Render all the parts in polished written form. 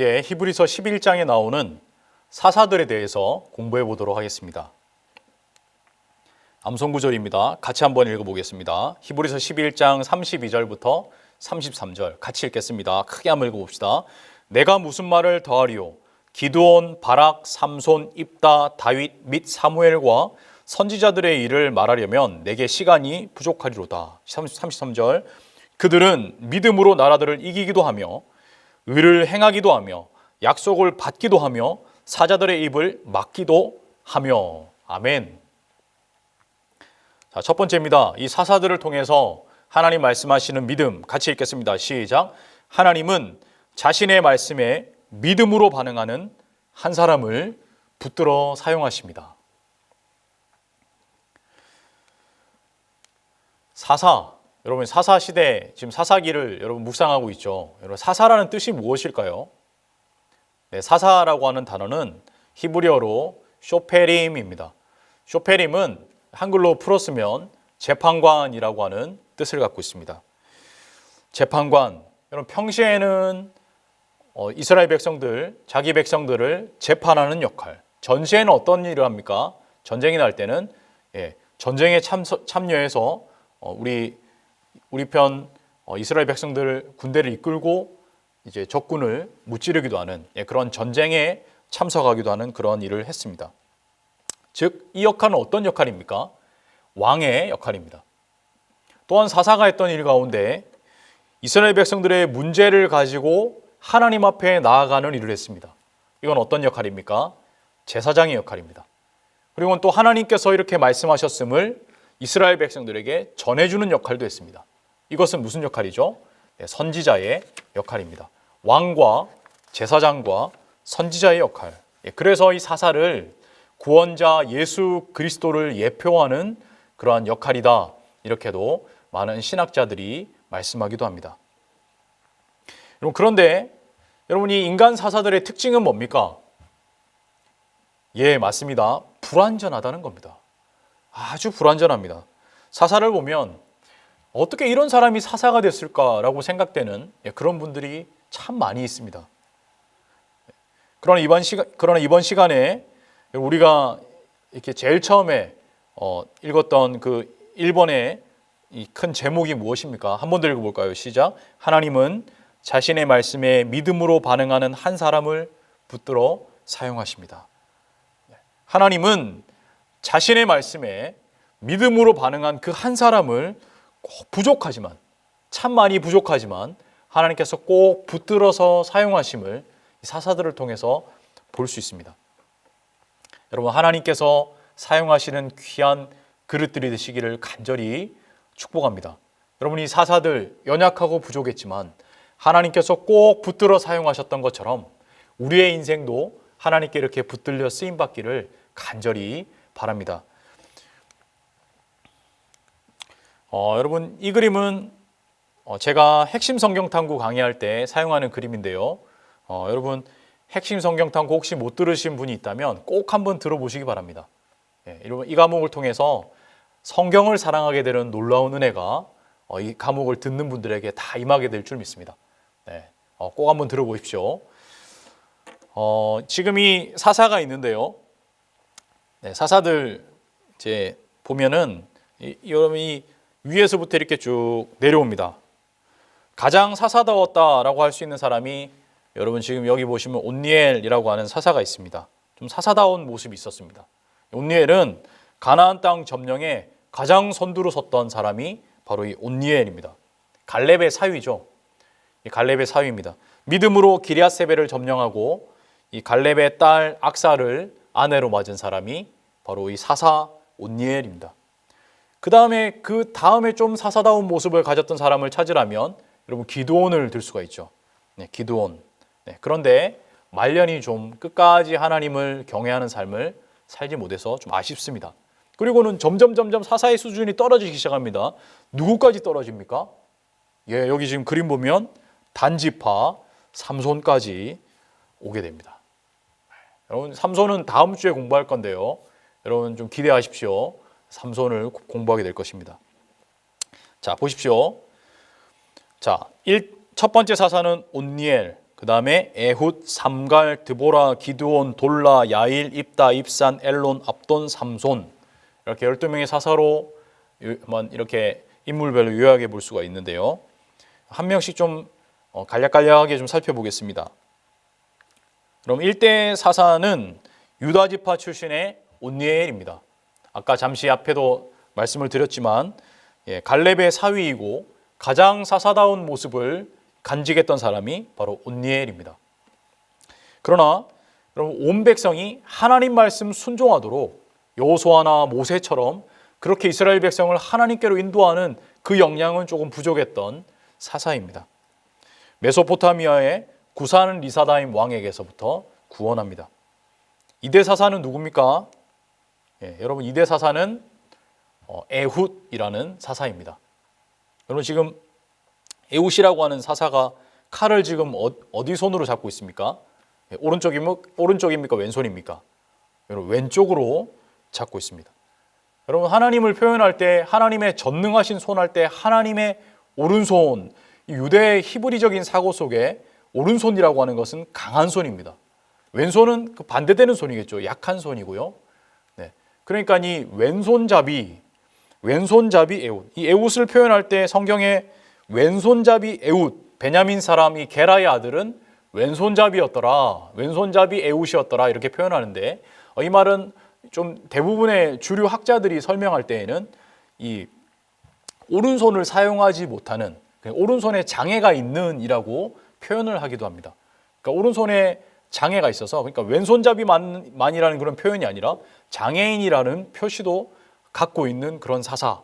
이제 히브리서 11장에 나오는 사사들에 대해서 공부해 보도록 하겠습니다. 암송구절입니다. 같이 한번 읽어보겠습니다. 히브리서 11장 32절부터 33절 같이 읽겠습니다. 크게 한번 읽어봅시다. 내가 무슨 말을 더하리요? 기드온, 바락, 삼손, 입다, 다윗 및 사무엘과 선지자들의 일을 말하려면 내게 시간이 부족하리로다. 33절 그들은 믿음으로 나라들을 이기기도 하며 의를 행하기도 하며 약속을 받기도 하며 사자들의 입을 막기도 하며. 아멘. 자, 첫 번째입니다. 이 사사들을 통해서 하나님 말씀하시는 믿음 같이 읽겠습니다. 시작. 하나님은 자신의 말씀에 믿음으로 반응하는 한 사람을 붙들어 사용하십니다. 사사, 여러분 사사 시대 지금 사사기를 여러분 묵상하고 있죠. 여러분 사사라는 뜻이 무엇일까요? 네, 사사라고 하는 단어는 히브리어로 쇼페림입니다. 쇼페림은 한글로 풀었으면 재판관이라고 하는 뜻을 갖고 있습니다. 재판관, 여러분 평시에는 이스라엘 백성들, 자기 백성들을 재판하는 역할. 전시에는 어떤 일을 합니까? 전쟁이 날 때는 전쟁에 참여해서 우리 편 이스라엘 백성들 군대를 이끌고 이제 적군을 무찌르기도 하는 그런 전쟁에 참석하기도 하는 그런 일을 했습니다. 즉, 이 역할은 어떤 역할입니까? 왕의 역할입니다. 또한 사사가 했던 일 가운데 이스라엘 백성들의 문제를 가지고 하나님 앞에 나아가는 일을 했습니다. 이건 어떤 역할입니까? 제사장의 역할입니다. 그리고 또 하나님께서 이렇게 말씀하셨음을 이스라엘 백성들에게 전해주는 역할도 했습니다. 이것은 무슨 역할이죠? 선지자의 역할입니다. 왕과 제사장과 선지자의 역할. 그래서 이 사사를 구원자 예수 그리스도를 예표하는 그러한 역할이다. 이렇게도 많은 신학자들이 말씀하기도 합니다. 여러분, 그런데 여러분 이 인간 사사들의 특징은 뭡니까? 예, 맞습니다. 불완전하다는 겁니다. 아주 불완전합니다. 사사를 보면 어떻게 이런 사람이 사사가 됐을까라고 생각되는 그런 분들이 참 많이 있습니다. 그러나 이번 시간에 우리가 이렇게 제일 처음에 읽었던 그 1번의 이 큰 제목이 무엇입니까? 한 번 더 읽어볼까요? 시작. 하나님은 자신의 말씀에 믿음으로 반응하는 한 사람을 붙들어 사용하십니다. 하나님은 자신의 말씀에 믿음으로 반응한 그 한 사람을 꼭 부족하지만, 참 많이 부족하지만 하나님께서 꼭 붙들어서 사용하심을 사사들을 통해서 볼 수 있습니다. 여러분, 하나님께서 사용하시는 귀한 그릇들이 되시기를 간절히 축복합니다. 여러분, 이 사사들 연약하고 부족했지만 하나님께서 꼭 붙들어 사용하셨던 것처럼 우리의 인생도 하나님께 이렇게 붙들려 쓰임받기를 간절히 바랍니다. 여러분, 이 그림은 제가 핵심 성경 탐구 강의할 때 사용하는 그림인데요. 여러분, 핵심 성경 탐구 혹시 못 들으신 분이 있다면 꼭 한번 들어보시기 바랍니다. 여러분, 이 과목을 통해서 성경을 사랑하게 되는 놀라운 은혜가 이 과목을 듣는 분들에게 다 임하게 될 줄 믿습니다. 꼭 한번 들어보십시오. 지금 이 사사가 있는데요. 사사들 이제 보면은 여러분이 위에서부터 이렇게 쭉 내려옵니다. 가장 사사다웠다라고 할 수 있는 사람이 여러분 지금 여기 보시면 온니엘이라고 하는 사사가 있습니다. 좀 사사다운 모습이 있었습니다. 온니엘은 가나안 땅 점령에 가장 선두로 섰던 사람이 바로 이 온니엘입니다. 갈렙의 사위죠. 이 갈렙의 사위입니다. 믿음으로 기럇세벨을 점령하고 이 갈렙의 딸 악사를 아내로 맞은 사람이 바로 이 사사 온니엘입니다. 그 다음에 좀 사사다운 모습을 가졌던 사람을 찾으라면 여러분 기드온을 들 수가 있죠. 기드온. 그런데 말년이 좀 끝까지 하나님을 경외하는 삶을 살지 못해서 좀 아쉽습니다. 그리고는 점점 사사의 수준이 떨어지기 시작합니다. 누구까지 떨어집니까? 여기 지금 그림 보면 단지파 삼손까지 오게 됩니다. 여러분, 삼손은 다음 주에 공부할 건데요. 여러분 좀 기대하십시오. 삼손을 공부하게 될 것입니다. 자, 보십시오. 자, 첫 번째 사사는 온니엘, 그 그 다음에 에훗, 삼갈, 드보라, 기드온, 돌라, 야일, 입다, 입산, 엘론, 압돈, 삼손 이렇게 12명의 사사로 이렇게 인물별로 요약해 볼 수가 있는데요. 한 명씩 좀 간략간략하게 좀 살펴보겠습니다. 그럼 1대 사사는 유다 지파 출신의 온니엘입니다. 아까 잠시 앞에도 말씀을 드렸지만 갈렙의 사위이고 가장 사사다운 모습을 간직했던 사람이 바로 온니엘입니다. 그러나 여러분 온 백성이 하나님 말씀 순종하도록 여호수아나 모세처럼 그렇게 이스라엘 백성을 하나님께로 인도하는 그 역량은 조금 부족했던 사사입니다. 메소포타미아의 구산 리사다임 왕에게서부터 구원합니다. 이대 사사는 누굽니까? 여러분 이대 사사는 에훗이라는 사사입니다. 여러분 지금 에훗이라고 하는 사사가 칼을 지금 어디 손으로 잡고 있습니까? 오른쪽입니까? 왼손입니까? 여러분 왼쪽으로 잡고 있습니다. 여러분 하나님을 표현할 때 하나님의 전능하신 손 할 때 하나님의 오른손, 유대의 히브리적인 사고 속에 오른손이라고 하는 것은 강한 손입니다. 왼손은 그 반대되는 손이겠죠. 약한 손이고요. 그러니까 이 왼손잡이 에훗, 이 에훗을 표현할 때 성경에 왼손잡이 에훗, 베냐민 사람 이 게라의 아들은 왼손잡이였더라, 왼손잡이 에훗이었더라 이렇게 표현하는데 이 말은 좀 대부분의 주류 학자들이 설명할 때에는 이 오른손을 사용하지 못하는 오른손에 장애가 있는 이라고 표현을 하기도 합니다. 그러니까 오른손에 장애가 있어서 그러니까 왼손잡이만이라는 그런 표현이 아니라 장애인이라는 표시도 갖고 있는 그런 사사.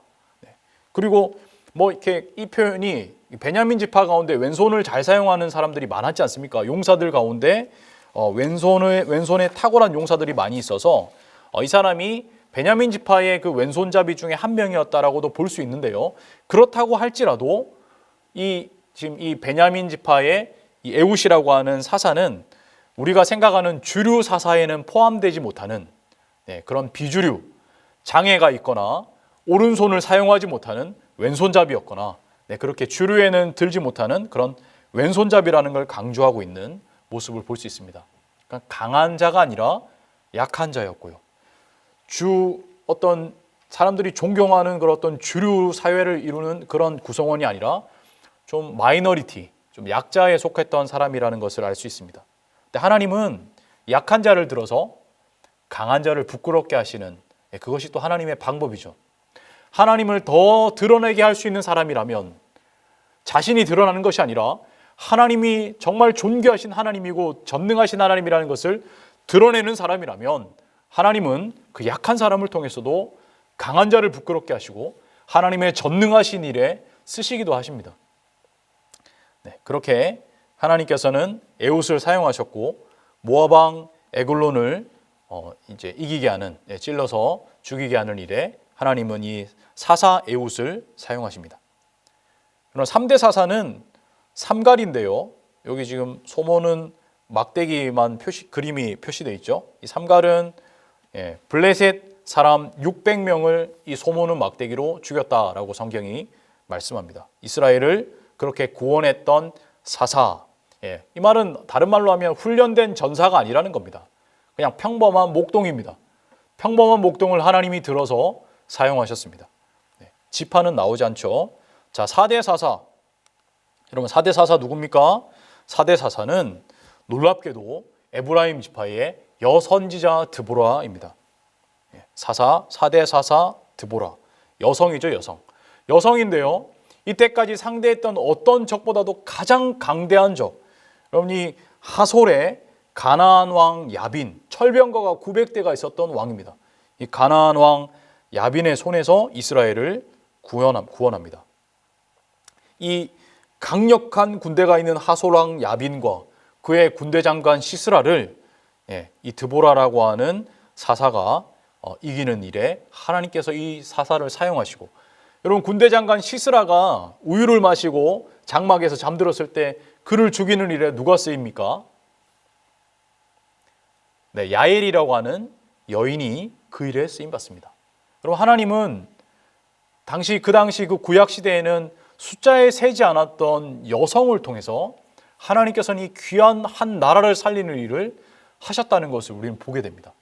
그리고 뭐 이렇게 이 표현이 베냐민 지파 가운데 왼손을 잘 사용하는 사람들이 많았지 않습니까? 용사들 가운데 왼손에 탁월한 용사들이 많이 있어서 이 사람이 베냐민 지파의 그 왼손잡이 중에 한 명이었다라고도 볼 수 있는데요. 그렇다고 할지라도 지금 이 베냐민 지파의 이 에훗이라고 하는 사사는 우리가 생각하는 주류 사사에는 포함되지 못하는 그런 비주류, 장애가 있거나 오른손을 사용하지 못하는 왼손잡이였거나 그렇게 주류에는 들지 못하는 그런 왼손잡이라는 걸 강조하고 있는 모습을 볼 수 있습니다. 그러니까 강한 자가 아니라 약한 자였고요. 어떤 사람들이 존경하는 그런 어떤 주류 사회를 이루는 그런 구성원이 아니라 좀 마이너리티, 좀 약자에 속했던 사람이라는 것을 알 수 있습니다. 근데 하나님은 약한 자를 들어서 강한 자를 부끄럽게 하시는 그것이 또 하나님의 방법이죠. 하나님을 더 드러내게 할 수 있는 사람이라면 자신이 드러나는 것이 아니라 하나님이 정말 존귀하신 하나님이고 전능하신 하나님이라는 것을 드러내는 사람이라면 하나님은 그 약한 사람을 통해서도 강한 자를 부끄럽게 하시고 하나님의 전능하신 일에 쓰시기도 하십니다. 그렇게 하나님께서는 에훗을 사용하셨고 모압 왕 에글론을 이제 이기게 하는, 찔러서 죽이게 하는 일에 하나님은 이 사사 에훗을 사용하십니다. 그럼 3대 사사는 삼갈인데요. 여기 지금 소모는 막대기만 그림이 표시되어 있죠. 이 삼갈은 블레셋 사람 600명을 이 소모는 막대기로 죽였다라고 성경이 말씀합니다. 이스라엘을 그렇게 구원했던 사사. 이 말은 다른 말로 하면 훈련된 전사가 아니라는 겁니다. 그냥 평범한 목동입니다. 평범한 목동을 하나님이 들어서 사용하셨습니다. 지파는 나오지 않죠. 자, 4대 사사. 여러분 4대 사사 누굽니까? 4대 사사는 놀랍게도 에브라임 지파의 여선지자 드보라입니다. 4대 사사 드보라. 여성이죠, 여성. 여성인데요. 이때까지 상대했던 어떤 적보다도 가장 강대한 적. 여러분 이 하솔의 가나안 왕 야빈, 철병거가 900대가 있었던 왕입니다. 이 가나안 왕 야빈의 손에서 이스라엘을 구원합니다. 이 강력한 군대가 있는 하솔 왕 야빈과 그의 군대 장관 시스라를 이 드보라라고 하는 사사가 이기는 일에 하나님께서 이 사사를 사용하시고, 여러분 군대 장관 시스라가 우유를 마시고 장막에서 잠들었을 때 그를 죽이는 일에 누가 쓰입니까? 야엘이라고 하는 여인이 그 일에 쓰임 받습니다. 여러분 하나님은 그 당시 그 구약 시대에는 숫자에 세지 않았던 여성을 통해서 하나님께서는 이 귀한 한 나라를 살리는 일을 하셨다는 것을 우리는 보게 됩니다.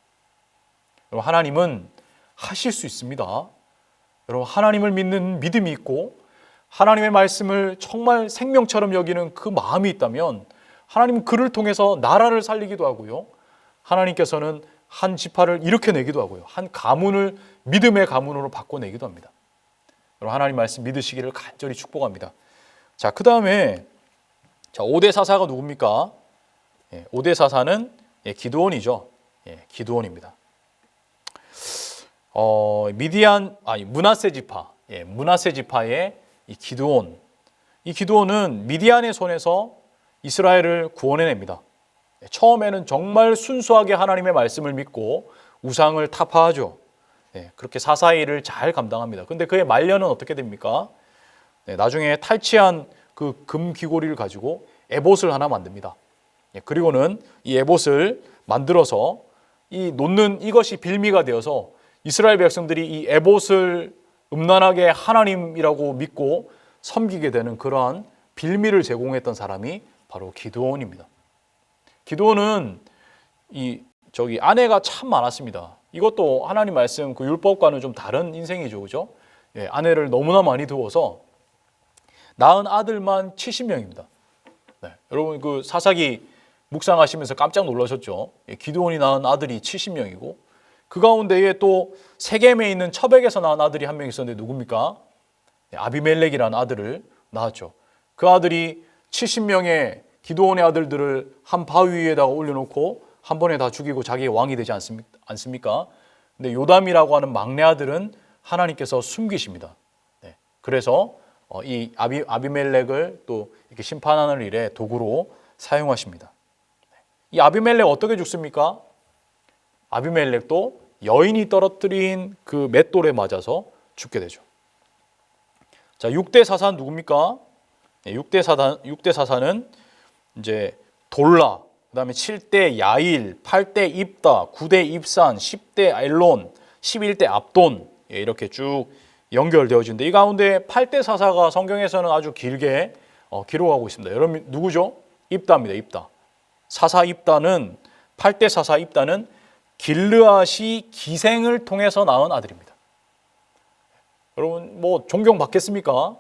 여러분, 하나님은 하실 수 있습니다. 여러분, 하나님을 믿는 믿음이 있고 하나님의 말씀을 정말 생명처럼 여기는 그 마음이 있다면 하나님은 그를 통해서 나라를 살리기도 하고요, 하나님께서는 한 지파를 일으켜내기도 하고요, 한 가문을 믿음의 가문으로 바꿔내기도 합니다. 여러분, 하나님 말씀 믿으시기를 간절히 축복합니다. 자, 그 다음에 5대 사사가 누굽니까? 5대 사사는 기드온이죠. 기드온입니다. 므낫세 지파, 므낫세 지파의 이 기드온. 이 기드온은 미디안의 손에서 이스라엘을 구원해냅니다. 처음에는 정말 순수하게 하나님의 말씀을 믿고 우상을 타파하죠. 그렇게 사사의 일을 잘 감당합니다. 근데 그의 말년은 어떻게 됩니까? 나중에 탈취한 그 금 귀고리를 가지고 에봇을 하나 만듭니다. 그리고는 이 에봇을 만들어서 놓는 이것이 빌미가 되어서 이스라엘 백성들이 이 에봇을 음란하게 하나님이라고 믿고 섬기게 되는 그러한 빌미를 제공했던 사람이 바로 기드온입니다. 기드온은 아내가 참 많았습니다. 이것도 하나님 말씀 그 율법과는 좀 다른 인생이죠, 그죠? 아내를 너무나 많이 두어서 낳은 아들만 70명입니다. 여러분, 그 사사기 묵상하시면서 깜짝 놀라셨죠? 기드온이 낳은 아들이 70명이고 그 가운데에 또 세겜에 있는 처백에서 낳은 아들이 한 명 있었는데 누굽니까? 아비멜렉이라는 아들을 낳았죠. 그 아들이 70명의 기드온의 아들들을 한 바위 위에다가 올려놓고 한 번에 다 죽이고 자기의 왕이 되지 않습니까? 근데 요담이라고 하는 막내 아들은 하나님께서 숨기십니다. 그래서 이 아비멜렉을 또 이렇게 심판하는 일에 도구로 사용하십니다. 이 아비멜렉 어떻게 죽습니까? 아비멜렉도 여인이 떨어뜨린 그 맷돌에 맞아서 죽게 되죠. 자, 6대 사사는 누굽니까? 6대 사사는 이제 돌라, 그다음에 7대 야일, 8대 입다, 9대 입산, 10대 엘론, 11대 압돈, 이렇게 쭉 연결되어지는데 이 가운데 8대 사사가 성경에서는 아주 길게 기록하고 있습니다. 여러분, 누구죠? 입다입니다. 입다. 사사 입다는 8대 사사 입다는 길르앗이 기생을 통해서 낳은 아들입니다. 여러분, 뭐 존경받겠습니까?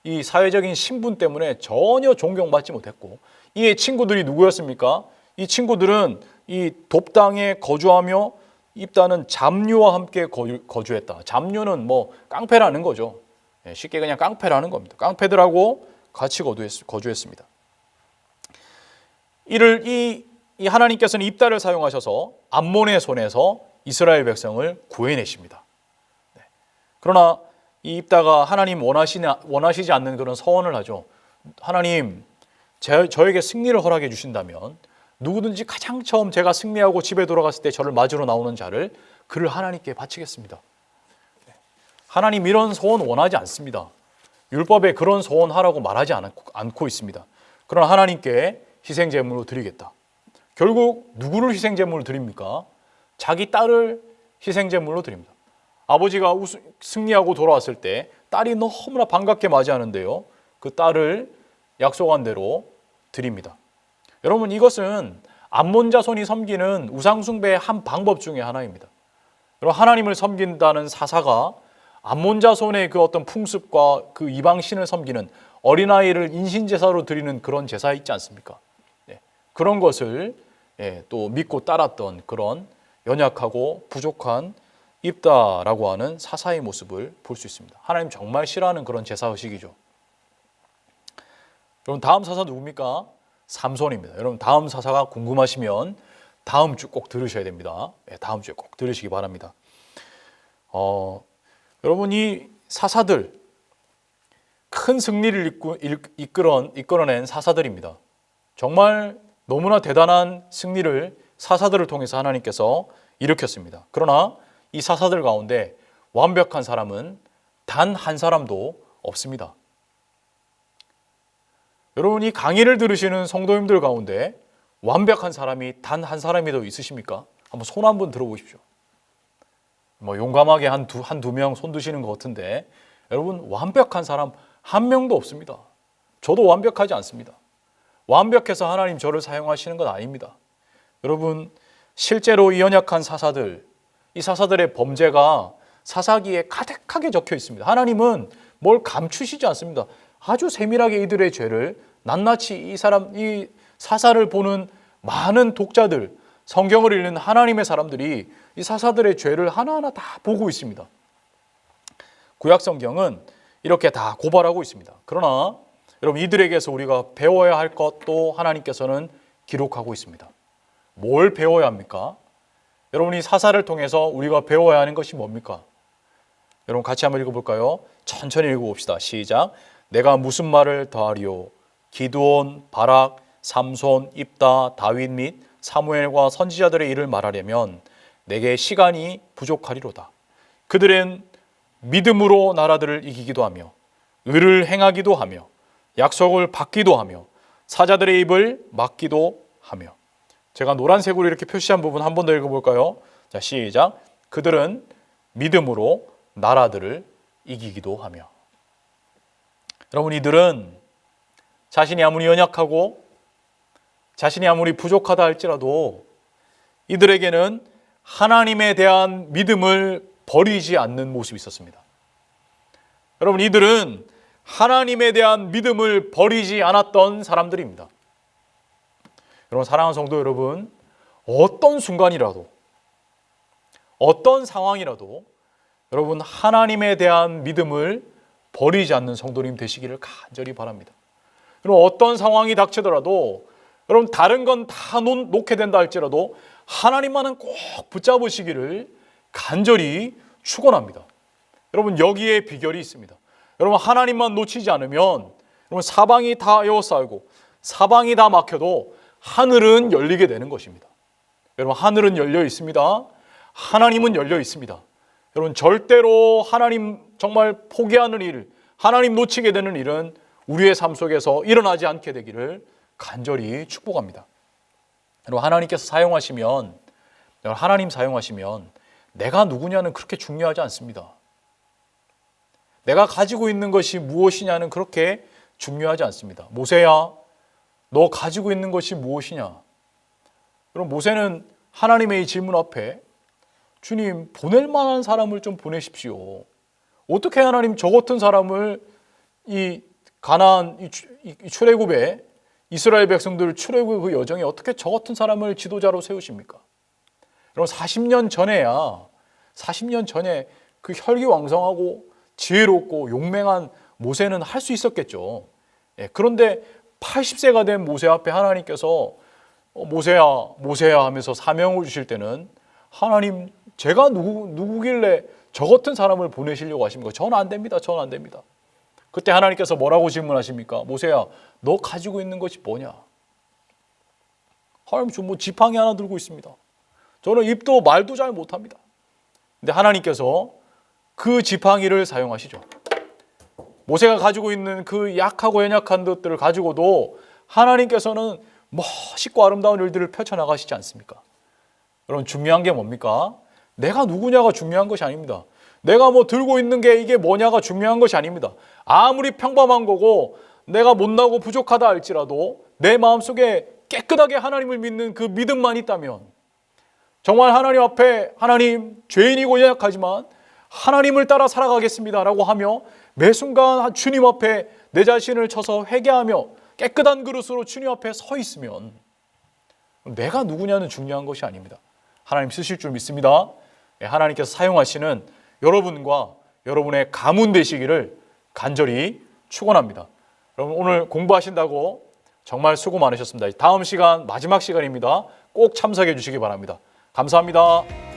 이 사회적인 신분 때문에 전혀 존경받지 못했고, 이 친구들이 누구였습니까? 이 친구들은 이 돕당에 거주하며 입다는 잡류와 함께 거주했다. 잡류는 뭐 깡패라는 거죠. 쉽게 그냥 깡패라는 겁니다. 깡패들하고 같이 거주했습니다. 이 하나님께서는 입다를 사용하셔서 암몬의 손에서 이스라엘 백성을 구해내십니다. 그러나 이 입다가 하나님 원하시지 않는 그런 서원을 하죠. 하나님, 저에게 승리를 허락해 주신다면 누구든지 가장 처음 제가 승리하고 집에 돌아갔을 때 저를 맞으러 나오는 자를 그를 하나님께 바치겠습니다. 하나님 이런 소원 원하지 않습니다. 율법에 그런 소원 하라고 말하지 않고 있습니다. 그러나 하나님께 희생제물로 드리겠다. 결국 누구를 희생제물로 드립니까? 자기 딸을 희생제물로 드립니다. 아버지가 승리하고 돌아왔을 때 딸이 너무나 반갑게 맞이하는데요, 그 딸을 약속한 대로 드립니다. 여러분, 이것은 암몬 자손이 섬기는 우상숭배의 한 방법 중에 하나입니다. 여러분, 하나님을 섬긴다는 사사가 암몬 자손의 그 어떤 풍습과 그 이방신을 섬기는 어린아이를 인신제사로 드리는 그런 제사 있지 않습니까? 그런 것을 또 믿고 따랐던 그런 연약하고 부족한 입다라고 하는 사사의 모습을 볼 수 있습니다. 하나님 정말 싫어하는 그런 제사의식이죠. 여러분, 다음 사사 누굽니까? 삼손입니다. 여러분, 다음 사사가 궁금하시면 다음 주 꼭 들으셔야 됩니다. 다음 주에 꼭 들으시기 바랍니다. 여러분, 이 사사들, 큰 승리를 이끌어낸 사사들입니다. 정말 너무나 대단한 승리를 사사들을 통해서 하나님께서 일으켰습니다. 그러나 이 사사들 가운데 완벽한 사람은 단 한 사람도 없습니다. 여러분, 이 강의를 들으시는 성도님들 가운데 완벽한 사람이 단 한 사람이라도 있으십니까? 한번 손 한번 들어보십시오. 뭐 용감하게 한두 명 손 드시는 것 같은데, 여러분, 완벽한 사람 한 명도 없습니다. 저도 완벽하지 않습니다. 완벽해서 하나님 저를 사용하시는 건 아닙니다. 여러분, 실제로 이 연약한 사사들, 이 사사들의 범죄가 사사기에 가득하게 적혀 있습니다. 하나님은 뭘 감추시지 않습니다. 아주 세밀하게 이들의 죄를 낱낱이 이 사사를 보는 많은 독자들, 성경을 읽는 하나님의 사람들이 이 사사들의 죄를 하나하나 다 보고 있습니다. 구약 성경은 이렇게 다 고발하고 있습니다. 그러나 여러분, 이들에게서 우리가 배워야 할 것도 하나님께서는 기록하고 있습니다. 뭘 배워야 합니까? 여러분이 사사를 통해서 우리가 배워야 하는 것이 뭡니까? 여러분 같이 한번 읽어볼까요? 천천히 읽어봅시다. 시작. 내가 무슨 말을 더하리요? 기드온, 바락, 삼손, 입다, 다윗 및 사무엘과 선지자들의 일을 말하려면 내게 시간이 부족하리로다. 그들은 믿음으로 나라들을 이기기도 하며 의를 행하기도 하며 약속을 받기도 하며 사자들의 입을 막기도 하며. 제가 노란색으로 이렇게 표시한 부분 한 번 더 읽어볼까요? 자, 시작. 그들은 믿음으로 나라들을 이기기도 하며. 여러분, 이들은 자신이 아무리 연약하고 자신이 아무리 부족하다 할지라도 이들에게는 하나님에 대한 믿음을 버리지 않는 모습이 있었습니다. 여러분, 이들은 하나님에 대한 믿음을 버리지 않았던 사람들입니다. 여러분, 사랑하는 성도 여러분, 어떤 순간이라도 어떤 상황이라도 여러분 하나님에 대한 믿음을 버리지 않는 성도님 되시기를 간절히 바랍니다. 여러분, 어떤 상황이 닥치더라도 여러분 다른 건 다 놓게 된다 할지라도 하나님만은 꼭 붙잡으시기를 간절히 축원합니다. 여러분, 여기에 비결이 있습니다. 여러분, 하나님만 놓치지 않으면 여러분 사방이 다 에워싸이고 사방이 다 막혀도 하늘은 열리게 되는 것입니다. 여러분, 하늘은 열려 있습니다. 하나님은 열려 있습니다. 여러분, 절대로 하나님 정말 포기하는 일, 하나님 놓치게 되는 일은 우리의 삶 속에서 일어나지 않게 되기를 간절히 축복합니다. 여러분, 하나님께서 사용하시면, 하나님 사용하시면 내가 누구냐는 그렇게 중요하지 않습니다. 내가 가지고 있는 것이 무엇이냐는 그렇게 중요하지 않습니다. 모세야, 너 가지고 있는 것이 무엇이냐? 그럼 모세는 하나님의 이 질문 앞에 주님, 보낼 만한 사람을 좀 보내십시오. 어떻게 하나님 저 같은 사람을 이 가나안 이 출애굽에 이스라엘 백성들을 출애굽 그 여정에 어떻게 저 같은 사람을 지도자로 세우십니까? 여러분, 40년 전에 그 혈기왕성하고 지혜롭고 용맹한 모세는 할 수 있었겠죠. 그런데 80세가 된 모세 앞에 하나님께서 모세야 하면서 사명을 주실 때는 하나님, 제가 누구길래 저 같은 사람을 보내시려고 하십니까? 저는 안 됩니다. 저는 안 됩니다. 그때 하나님께서 뭐라고 질문하십니까? 모세야, 너 가지고 있는 것이 뭐냐? 하나님, 저 지팡이 하나 들고 있습니다. 저는 입도 말도 잘 못합니다. 근데 하나님께서 그 지팡이를 사용하시죠. 모세가 가지고 있는 그 약하고 연약한 것들을 가지고도 하나님께서는 멋있고 아름다운 일들을 펼쳐나가시지 않습니까? 여러분, 중요한 게 뭡니까? 내가 누구냐가 중요한 것이 아닙니다. 내가 들고 있는 게 이게 뭐냐가 중요한 것이 아닙니다. 아무리 평범한 거고 내가 못나고 부족하다 할지라도 내 마음속에 깨끗하게 하나님을 믿는 그 믿음만 있다면, 정말 하나님 앞에 하나님, 죄인이고 연약하지만 하나님을 따라 살아가겠습니다 라고 하며 매 순간 주님 앞에 내 자신을 쳐서 회개하며 깨끗한 그릇으로 주님 앞에 서 있으면 내가 누구냐는 중요한 것이 아닙니다. 하나님 쓰실 줄 믿습니다. 하나님께서 사용하시는 여러분과 여러분의 가문 되시기를 간절히 축원합니다. 여러분, 오늘 공부하신다고 정말 수고 많으셨습니다. 다음 시간 마지막 시간입니다. 꼭 참석해 주시기 바랍니다. 감사합니다.